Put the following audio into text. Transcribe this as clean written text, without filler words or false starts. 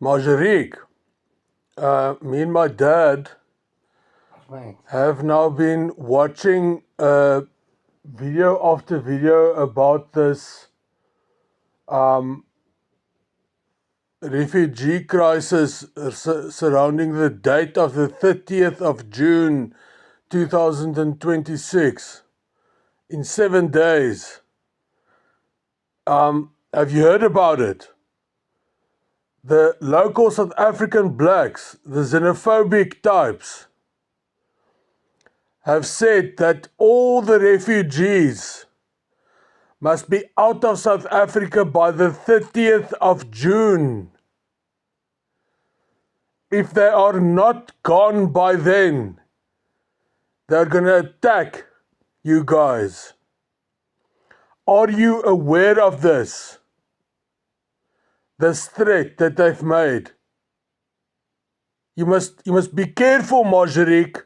Marjorique, me and my dad Right. have now been watching video after video about this refugee crisis surrounding the date of the 30th of June 2026 in 7 days. Have you heard about it? The local South African blacks, the xenophobic types, have said that all the refugees must be out of South Africa by the 30th of June. If they are not gone by then, they're going to attack you guys. Are you aware of this? This threat that they've made? You must be careful, Marjorique.